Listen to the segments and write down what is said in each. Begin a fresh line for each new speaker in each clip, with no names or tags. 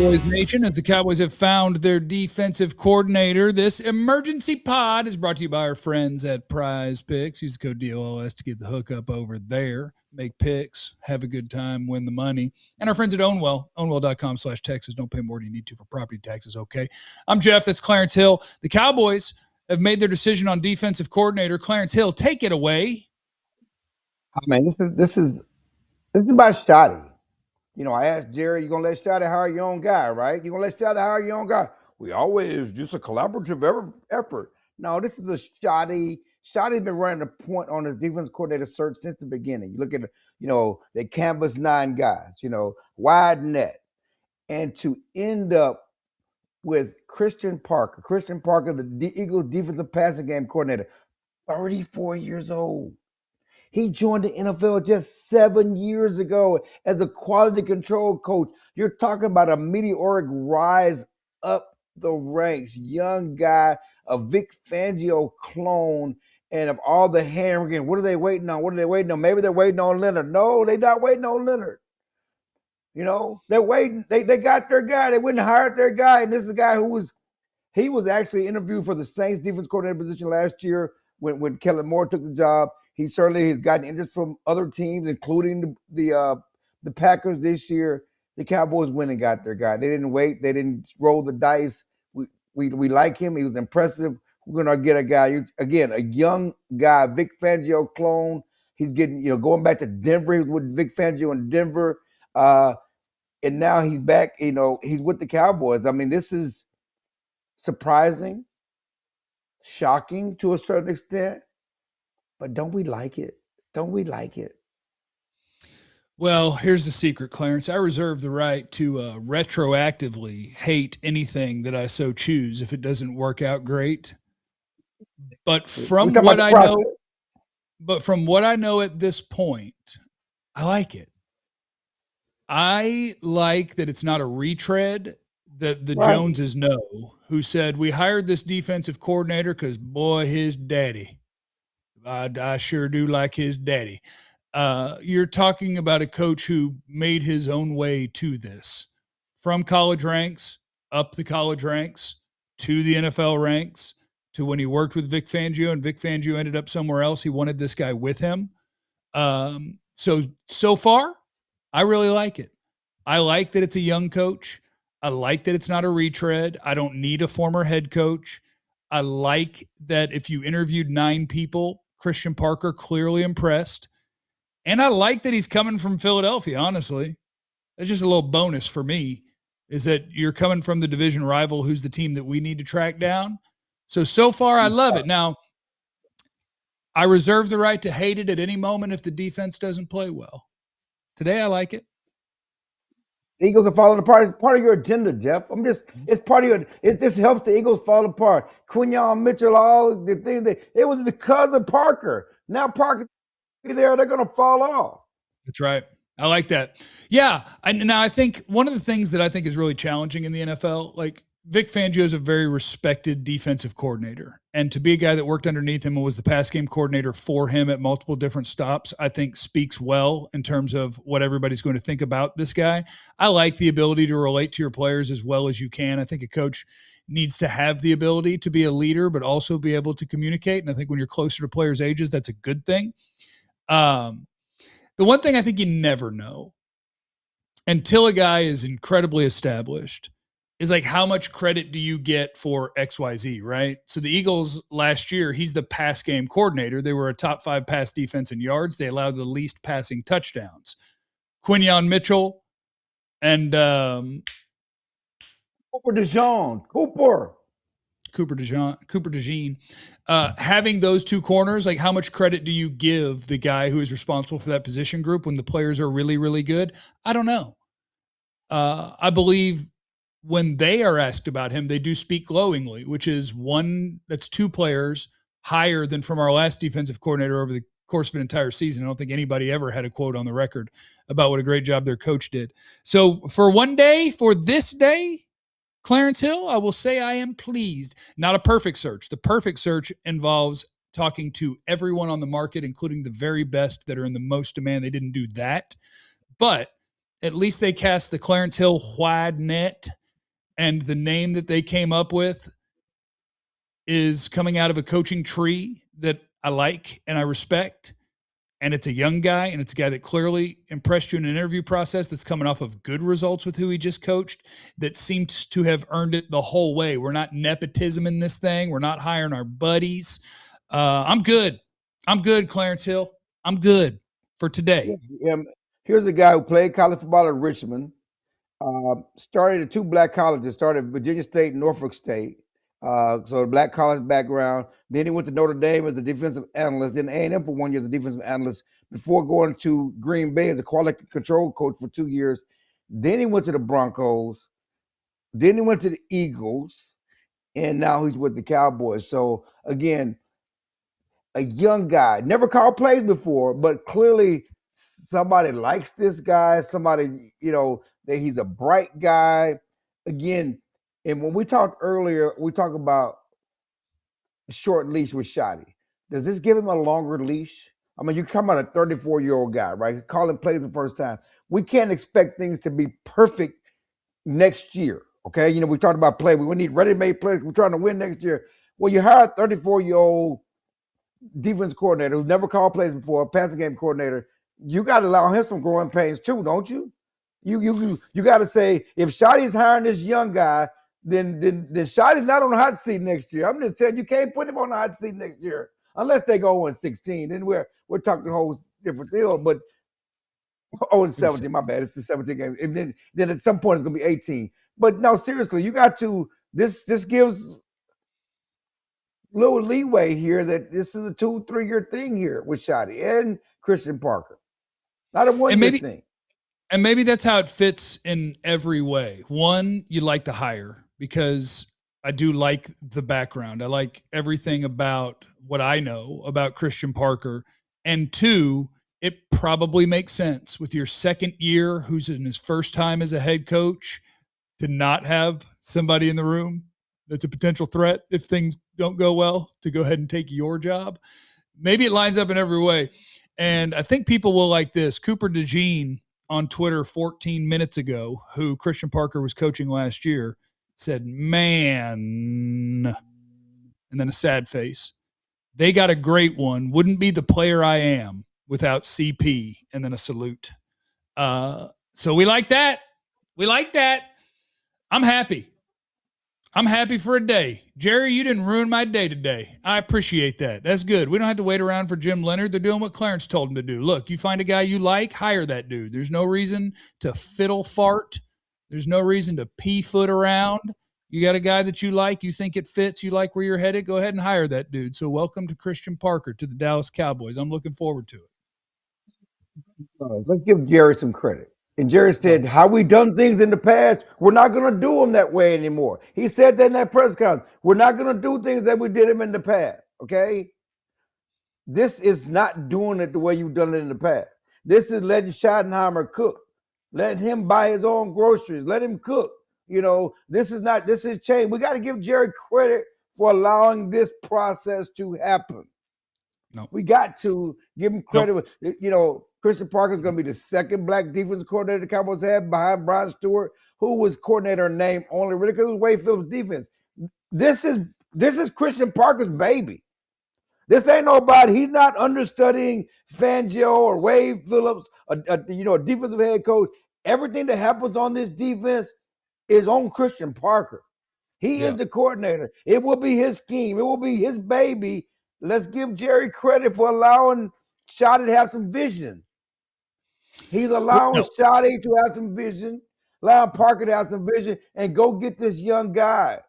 Cowboys Nation, as the Cowboys have found their defensive coordinator. This emergency pod is brought to you by our friends at Prize Picks. Use the code DLLS to get the hookup over there. Make picks, have a good time, win the money. And our friends at Ownwell, ownwell.com/Texas. Don't pay more than you need to for property taxes, okay? I'm Jeff. That's Clarence Hill. The Cowboys have made their decision on defensive coordinator. Clarence Hill, take it away.
I mean, this is about Shotty. You know, I asked Jerry, you gonna let Shotty hire your own guy, right? You gonna let Shotty hire your own guy? We always just a collaborative effort. No, this is a Shotty. Shotty's been running the point on his defense coordinator search since the beginning. You look at, they canvassed 9 guys, wide net, and to end up with Christian Parker, the Eagles defensive passing game coordinator, 34 years old. He joined the NFL just 7 years ago as a quality control coach. You're talking about a meteoric rise up the ranks. Young guy, a Vic Fangio clone, and of all the hand-wringing, what are they waiting on? Maybe they're waiting on Leonard. No, they're not waiting on Leonard. They're waiting. They got their guy. They went and hired their guy, and this is a guy he was actually interviewed for the Saints defense coordinator position last year when Kellen Moore took the job. He certainly has gotten interest from other teams, including the Packers this year. The Cowboys went and got their guy. They didn't wait. They didn't roll the dice. We like him. He was impressive. We're going to get a guy, again, a young guy, Vic Fangio clone. He's getting, going back to Denver. He was with Vic Fangio in Denver. And now he's back, he's with the Cowboys. I mean, this is surprising, shocking to a certain extent. But don't we like it? Don't we like it?
Well, here's the secret, Clarence. I reserve the right to retroactively hate anything that I so choose if it doesn't work out great. But from what I know at this point, I like it. I like that it's not a retread, that the Joneses know, who said, we hired this defensive coordinator because, boy, his daddy. I sure do like his daddy. You're talking about a coach who made his own way to this, from college ranks, up the college ranks, to the NFL ranks, to when he worked with Vic Fangio, and Vic Fangio ended up somewhere else. He wanted this guy with him. So far, I really like it. I like that it's a young coach. I like that it's not a retread. I don't need a former head coach. I like that if you interviewed 9 people, Christian Parker clearly impressed. And I like that he's coming from Philadelphia, honestly. That's just a little bonus for me, is that you're coming from the division rival, who's the team that we need to track down. So far, I love it. Now, I reserve the right to hate it at any moment if the defense doesn't play well. Today, I like it.
The Eagles are falling apart. It's part of your agenda, Jeff. It's part of this helps the Eagles fall apart. Quinyon Mitchell, all the things it was because of Parker. Now Parker's there, they're going to fall off.
That's right. I like that. Yeah. Now I think one of the things that I think is really challenging in the NFL, like Vic Fangio is a very respected defensive coordinator. And to be a guy that worked underneath him and was the pass game coordinator for him at multiple different stops, I think speaks well in terms of what everybody's going to think about this guy. I like the ability to relate to your players as well as you can. I think a coach needs to have the ability to be a leader, but also be able to communicate. And I think when you're closer to players' ages, that's a good thing. The one thing I think you never know until a guy is incredibly established is like, how much credit do you get for XYZ, right? So the Eagles last year, he's the pass game coordinator. They were a top 5 pass defense in yards. They allowed the least passing touchdowns. Quinyon Mitchell and
Cooper
DeJean, having those 2 corners, like how much credit do you give the guy who is responsible for that position group when the players are really, really good? I don't know. I believe when they are asked about him, they do speak glowingly, which is that's 2 players higher than from our last defensive coordinator over the course of an entire season. I don't think anybody ever had a quote on the record about what a great job their coach did. So for this day, Clarence Hill, I will say I am pleased. Not a perfect search. The perfect search involves talking to everyone on the market, including the very best that are in the most demand. They didn't do that. But At least they cast the Clarence Hill wide net, and the name that they came up with is coming out of a coaching tree that I like and I respect. And it's a young guy, and it's a guy that clearly impressed you in an interview process that's coming off of good results with who he just coached, that seems to have earned it the whole way. We're not nepotism in this thing. We're not hiring our buddies. I'm good. I'm good, Clarence Hill. I'm good for today.
Yeah, here's a guy who played college football at Richmond. Started at two black colleges. Started at Virginia State, Norfolk State. So a black college background. Then he went to Notre Dame as a defensive analyst. Then A&M for 1 year as a defensive analyst before going to Green Bay as a quality control coach for 2 years. Then he went to the Broncos. Then he went to the Eagles, and now he's with the Cowboys. So again, a young guy, never called plays before, but clearly somebody likes this guy. Somebody, that he's a bright guy. Again, and when we talked earlier, we talked about short leash with Shoddy. Does this give him a longer leash? I mean, you come out a 34-year-old guy, right? Calling plays the first time. We can't expect things to be perfect next year. Okay. We talked about play. We need ready-made players. We're trying to win next year. Well, you hire a 34-year-old defense coordinator who's never called plays before, a passing game coordinator. You got to allow him some growing pains too, don't you? You got to say, if Shoddy's hiring this young guy, then Shoddy's not on the hot seat next year. I'm just telling you, can't put him on the hot seat next year unless they go 0-16. Then we're talking a whole different deal. But 0-17, my bad. It's the 17 game. And then at some point it's gonna be 18. But no, seriously, you got to. This gives little leeway here that this is a 2-3 year thing here with Shoddy and Christian Parker, not a 1 year thing.
And maybe that's how it fits in every way. One, you like the hire because I do like the background. I like everything about what I know about Christian Parker. And two, it probably makes sense with your second year, who's in his first time as a head coach, to not have somebody in the room that's a potential threat if things don't go well, to go ahead and take your job. Maybe it lines up in every way. And I think people will like this. Cooper DeJean on Twitter 14 minutes ago, who Christian Parker was coaching last year, said, man, and then a sad face. They got a great one. Wouldn't be the player I am without CP, and then a salute. So we like that. We like that. I'm happy. I'm happy for a day. Jerry, you didn't ruin my day today. I appreciate that. That's good. We don't have to wait around for Jim Leonard. They're doing what Clarence told them to do. Look, you find a guy you like, hire that dude. There's no reason to fiddle fart. There's no reason to pea foot around. You got a guy that you like, you think it fits, you like where you're headed, go ahead and hire that dude. So welcome to Christian Parker, to the Dallas Cowboys. I'm looking forward to it.
Let's give Jerry some credit. And Jerry said, how we done things in the past, we're not going to do them that way anymore. He said that in that press conference. We're not going to do things that we did them in the past, okay? This is not doing it the way you've done it in the past. This is letting Schottenheimer cook. Let him buy his own groceries. Let him cook. This is change. We got to give Jerry credit for allowing this process to happen.
No.
We got to give him credit. No. Christian Parker is going to be the second black defensive coordinator the Cowboys had behind Brian Stewart, who was coordinator name only really because it was Wade Phillips' defense. This is Christian Parker's baby. This ain't nobody. He's not understudying Fangio or Wade Phillips, a defensive head coach. Everything that happens on this defense is on Christian Parker. He is the coordinator. It will be his scheme. It will be his baby. Let's give Jerry credit for allowing Shoddy to have some vision. He's allowing Shoddy to have some vision, allowing Parker to have some vision, and go get this young guy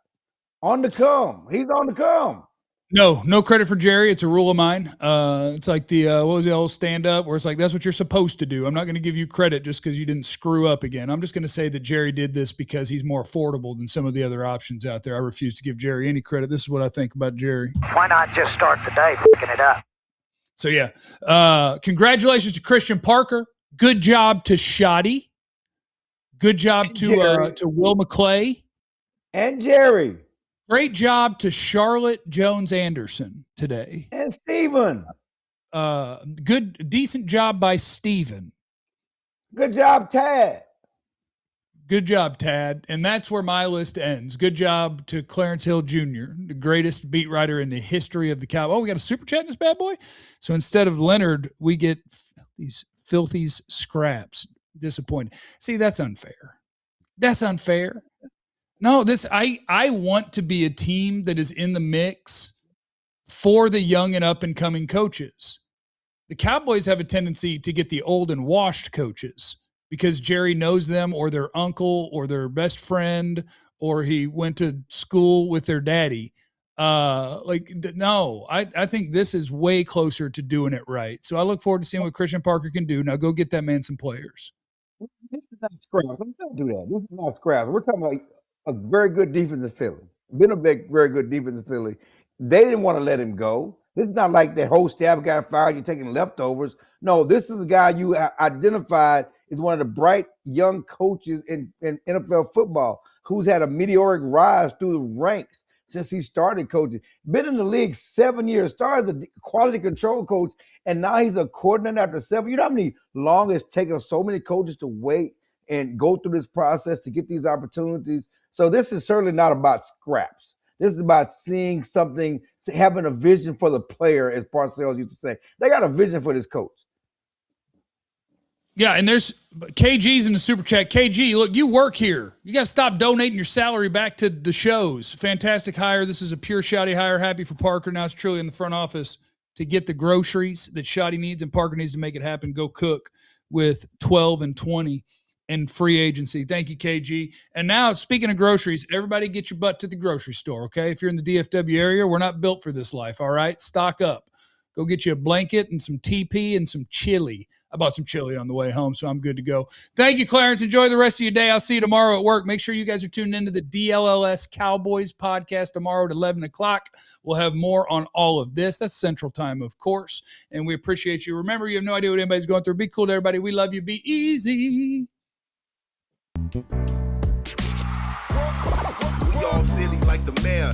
on the come. He's on the come.
No credit for Jerry. It's a rule of mine. It's like the what was the old stand-up where it's like, that's what you're supposed to do. I'm not going to give you credit just because you didn't screw up again. I'm just going to say that Jerry did this because he's more affordable than some of the other options out there. I refuse to give Jerry any credit. This is what I think about Jerry.
Why not just start the day fucking it up?
So yeah, congratulations to Christian Parker. Good job to Shoddy. Good job to Will McClay
and Jerry.
Great job to Charlotte Jones Anderson today.
And Steven.
Decent job by Steven.
Good job, Tad.
Good job, Tad. And that's where my list ends. Good job to Clarence Hill Jr., the greatest beat writer in the history of the Cowboys. Oh, we got a super chat in this bad boy? So instead of Leonard, we get these filthy scraps. Disappointed. See, that's unfair. That's unfair. No, I want to be a team that is in the mix for the young and up and coming coaches. The Cowboys have a tendency to get the old and washed coaches because Jerry knows them or their uncle or their best friend or he went to school with their daddy. No, I think this is way closer to doing it right. So I look forward to seeing what Christian Parker can do. Now go get that man some players.
This is not scraps. Let's not do that. This is not scraps. We're talking about a very good defense in Philly. Been a very good defense in Philly. They didn't want to let him go. This is not like that whole staff got fired, you're taking leftovers. No, this is the guy you identified as one of the bright young coaches in NFL football who's had a meteoric rise through the ranks since he started coaching. Been in the league 7 years, started as a quality control coach, and now he's a coordinator after 7. You know how many long it's taken so many coaches to wait and go through this process to get these opportunities? So this is certainly not about scraps. This is about seeing something, having a vision for the player, as Parcells used to say. They got a vision for this coach.
Yeah, and there's KG's in the super chat. KG, look, you work here. You got to stop donating your salary back to the shows. Fantastic hire. This is a pure Shoddy hire. Happy for Parker. Now it's truly in the front office to get the groceries that Shoddy needs, and Parker needs to make it happen. Go cook with 12 and 20 and free agency. Thank you, KG. And now, speaking of groceries, everybody get your butt to the grocery store, okay? If you're in the DFW area, we're not built for this life, all right? Stock up. Go get you a blanket and some TP and some chili. I bought some chili on the way home, so I'm good to go. Thank you, Clarence. Enjoy the rest of your day. I'll see you tomorrow at work. Make sure you guys are tuned into the DLLS Cowboys podcast tomorrow at 11 o'clock. We'll have more on all of this. That's Central Time, of course, and we appreciate you. Remember, you have no idea what anybody's going through. Be cool to everybody. We love you. Be easy.
We all silly like the mayor.